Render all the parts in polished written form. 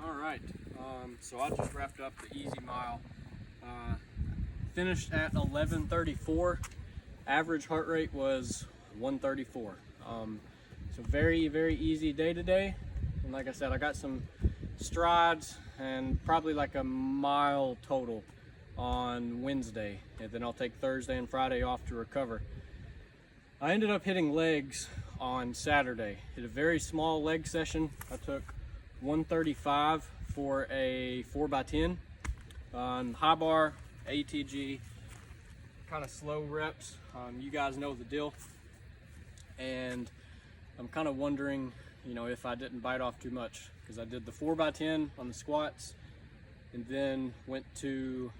All right, so I just wrapped up the easy mile. Finished at 11:34. Average heart rate was 134. So very, very easy day today. And like I said, I got some strides and probably like a mile total on Wednesday. And then I'll take Thursday and Friday off to recover. I ended up hitting legs on Saturday. Hit a very small leg session. I took 135 for a 4x10 on high bar, ATG, kind of slow reps. You guys know the deal. And I'm kind of wondering, if I didn't bite off too much, because I did the 4x10 on the squats and then went to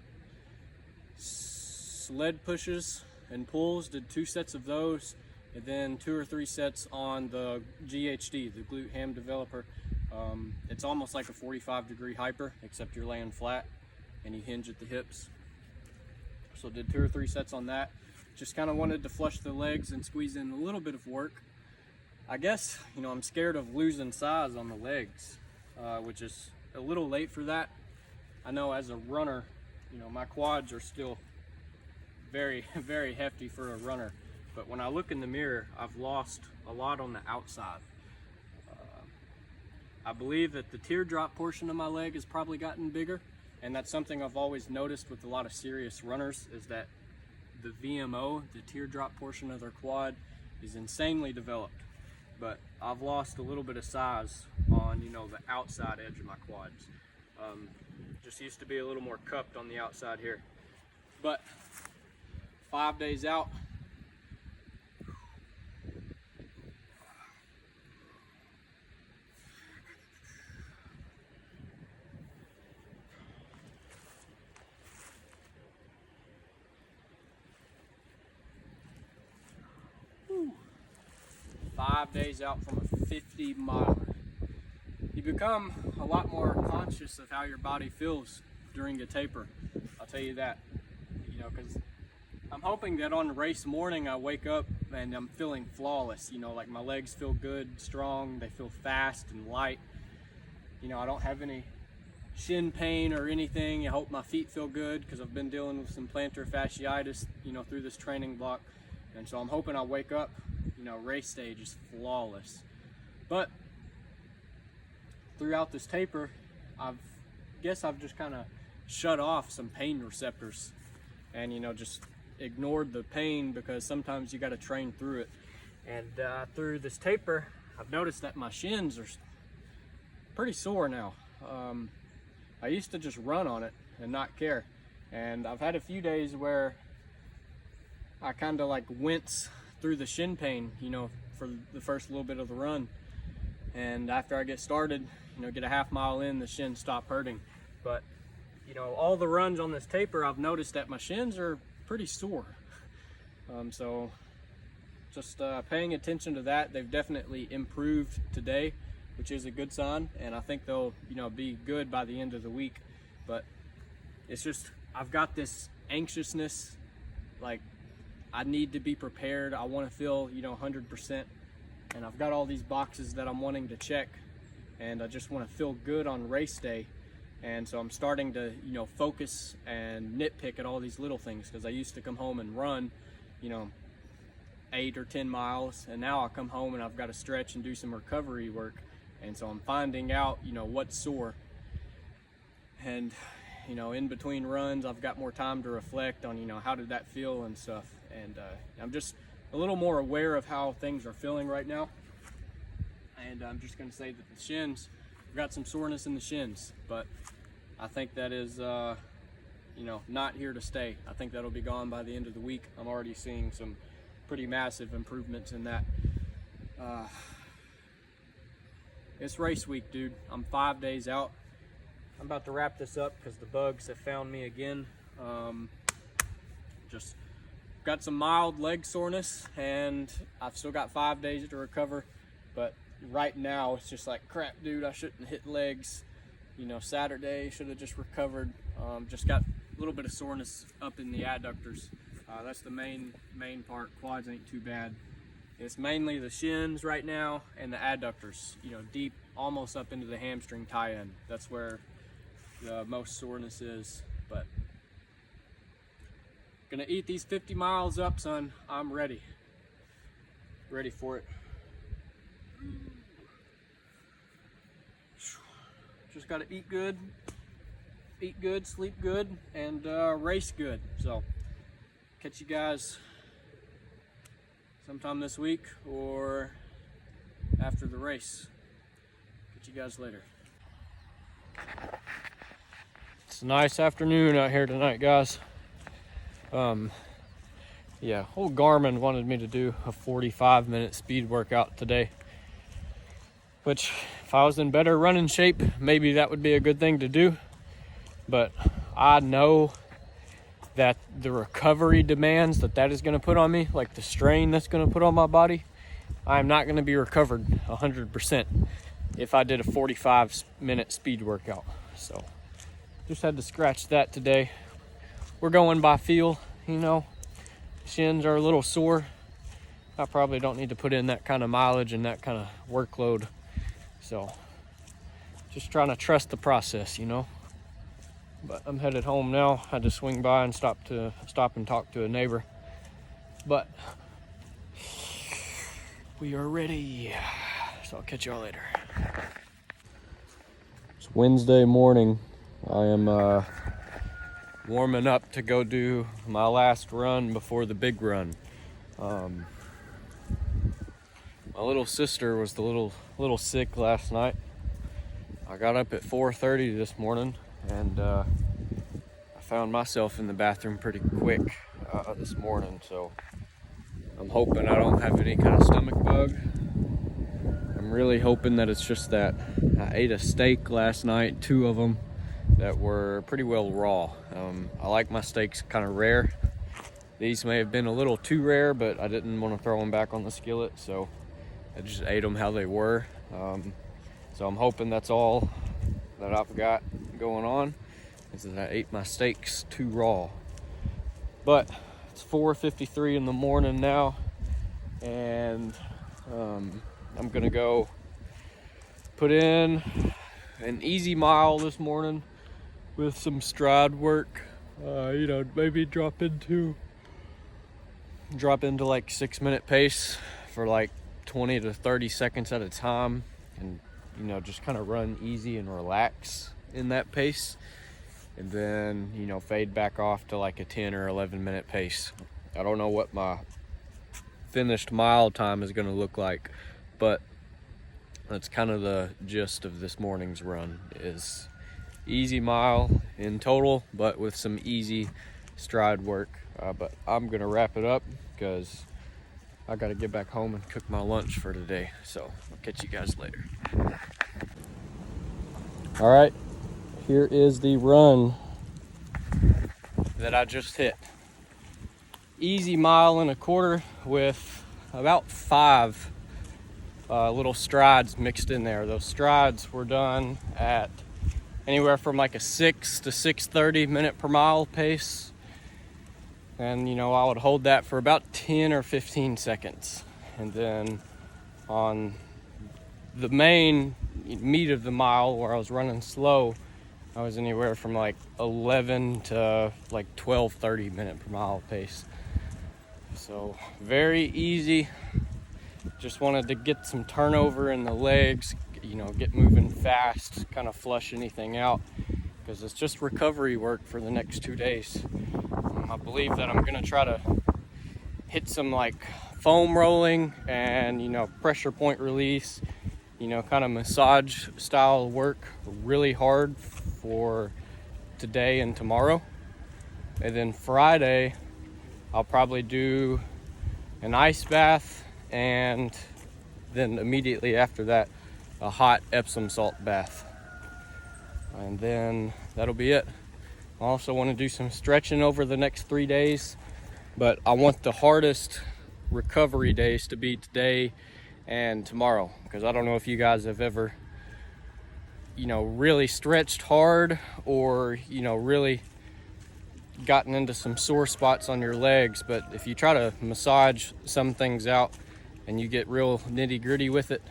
sled pushes and pulls, did 2 sets of those, and then 2 or 3 sets on the GHD, the glute ham developer. It's almost like a 45-degree hyper, except you're laying flat and you hinge at the hips. So did 2 or 3 sets on that. Just kind of wanted to flush the legs and squeeze in a little bit of work. I guess, I'm scared of losing size on the legs, which is a little late for that. I know as a runner, my quads are still very, very hefty for a runner. But when I look in the mirror, I've lost a lot on the outside. I believe that the teardrop portion of my leg has probably gotten bigger. And that's something I've always noticed with a lot of serious runners, is that the VMO, the teardrop portion of their quad, is insanely developed. But I've lost a little bit of size on, the outside edge of my quads. Just used to be a little more cupped on the outside here. But 5 days out, 5 days out from a 50 miler. You become a lot more conscious of how your body feels during a taper. I'll tell you that, because I'm hoping that on race morning I wake up and I'm feeling flawless, like my legs feel good, strong, they feel fast and light. I don't have any shin pain or anything. I hope my feet feel good, because I've been dealing with some plantar fasciitis, through this training block. And so I'm hoping I'll wake up, race stage is flawless. But throughout this taper, I've just kind of shut off some pain receptors and, just ignored the pain, because sometimes you got to train through it. And through this taper, I've noticed that my shins are pretty sore now. I used to just run on it and not care. And I've had a few days where I kind of like wince through the shin pain, for the first little bit of the run. And after I get started, get a half mile in, the shins stop hurting. But, all the runs on this taper, I've noticed that my shins are pretty sore. So just paying attention to that. They've definitely improved today, which is a good sign. And I think they'll, be good by the end of the week. But it's just, I've got this anxiousness, like, I need to be prepared. I want to feel, 100%. And I've got all these boxes that I'm wanting to check. And I just want to feel good on race day. And so I'm starting to, focus and nitpick at all these little things. Because I used to come home and run, 8 or 10 miles. And now I come home and I've got to stretch and do some recovery work. And so I'm finding out, what's sore. And, in between runs, I've got more time to reflect on, how did that feel and stuff. And I'm just a little more aware of how things are feeling right now. And I'm just going to say that the shins, I've got some soreness in the shins, but I think that is, not here to stay. I think that'll be gone by the end of the week. I'm already seeing some pretty massive improvements in that. It's race week, dude. I'm 5 days out. I'm about to wrap this up because the bugs have found me again. Just got some mild leg soreness, and I've still got 5 days to recover. But right now, it's just like, crap, dude, I shouldn't hit legs. Saturday, should have just recovered. Just got a little bit of soreness up in the adductors. That's the main part. Quads ain't too bad. It's mainly the shins right now and the adductors, you know, deep almost up into the hamstring tie-in. That's where the most soreness is. But gonna eat these 50 miles up, son. I'm ready for it. Just gotta eat good, sleep good, and race good. So catch you guys sometime this week or after the race. Catch you guys later. It's a nice afternoon out here tonight, guys. Yeah, old Garmin wanted me to do a 45-minute speed workout today, which if I was in better running shape, maybe that would be a good thing to do. But I know that the recovery demands that is going to put on me, like the strain that's going to put on my body, I'm not going to be recovered 100% if I did a 45-minute speed workout. So just had to scratch that today. We're going by feel, you know. Shins are a little sore. I probably don't need to put in that kind of mileage and that kind of workload. So just trying to trust the process, you know. But I'm headed home now. I had to swing by and stop and talk to a neighbor. But we are ready. So I'll catch y'all later. It's Wednesday morning. I am warming up to go do my last run before the big run. My little sister was a little sick last night. I got up at 4:30 this morning, and I found myself in the bathroom pretty quick this morning. So I'm hoping I don't have any kind of stomach bug. I'm really hoping that it's just that I ate a steak last night, 2 of them, that were pretty well raw. I like my steaks kind of rare. These may have been a little too rare, but I didn't want to throw them back on the skillet, so I just ate them how they were. So I'm hoping that's all that I've got going on, is that I ate my steaks too raw. But it's 4:53 in the morning now, and I'm gonna go put in an easy mile this morning with some stride work. You know, maybe drop into like 6-minute pace for like 20 to 30 seconds at a time, and you know, just kind of run easy and relax in that pace, and then, you know, fade back off to like a 10 or 11-minute pace. I don't know what my finished mile time is going to look like, but that's kind of the gist of this morning's run, is easy mile in total, but with some easy stride work. But I'm gonna wrap it up because I gotta get back home and cook my lunch for today. So I'll catch you guys later. All right, here is the run that I just hit. Easy 1.25 miles with about 5 little strides mixed in there. Those strides were done at anywhere from like a 6 to 6:30 minute per mile pace. And, you know, I would hold that for about 10 or 15 seconds. And then on the main meat of the mile, where I was running slow, I was anywhere from like 11 to like 12:30 minute per mile pace. So very easy. Just wanted to get some turnover in the legs, you know, get moving fast, kind of flush anything out, because it's just recovery work for the next 2 days. I believe that I'm gonna try to hit some like foam rolling and, you know, pressure point release, you know, kind of massage style work really hard for today and tomorrow. And then Friday, I'll probably do an ice bath, and then immediately after that, a hot Epsom salt bath. And then that'll be it. I also want to do some stretching over the next 3 days, but I want the hardest recovery days to be today and tomorrow, because I don't know if you guys have ever, you know, really stretched hard, or, you know, really gotten into some sore spots on your legs. But if you try to massage some things out, and you get real nitty gritty with it,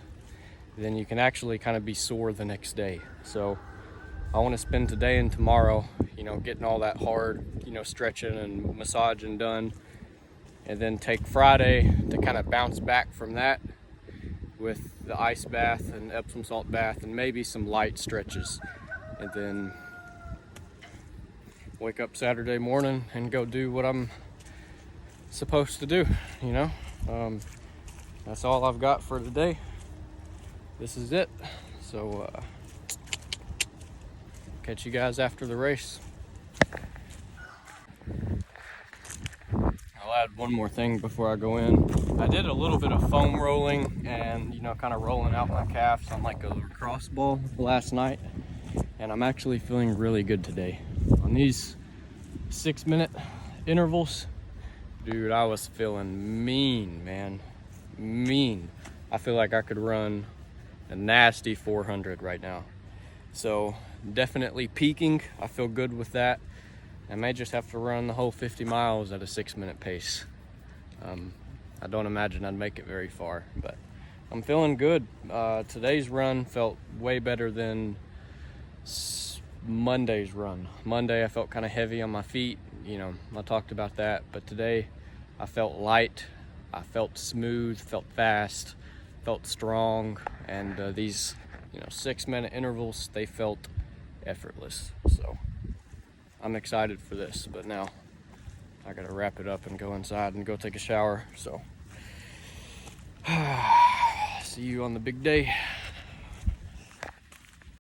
then you can actually kind of be sore the next day. So I want to spend today and tomorrow, getting all that hard, stretching and massaging done, and then take Friday to kind of bounce back from that with the ice bath and Epsom salt bath and maybe some light stretches, and then wake up Saturday morning and go do what I'm supposed to do. That's all I've got for today. This is it. So catch you guys after the race. I'll add one more thing before I go in. I did a little bit of foam rolling and kind of rolling out my calves on like a lacrosse ball last night, and I'm actually feeling really good today on these 6-minute intervals. Dude, I was feeling mean, man. Mean. I feel like I could run a nasty 400 right now. So definitely peaking. I feel good with that. I may just have to run the whole 50 miles at a 6-minute pace. I don't imagine I'd make it very far, but I'm feeling good. Today's run felt way better than Monday's run. Monday I felt kind of heavy on my feet. I talked about that, but today I felt light. I felt smooth, felt fast, felt strong, and these 6-minute intervals, they felt effortless. So I'm excited for this, but now I gotta wrap it up and go inside and go take a shower. So see you on the big day.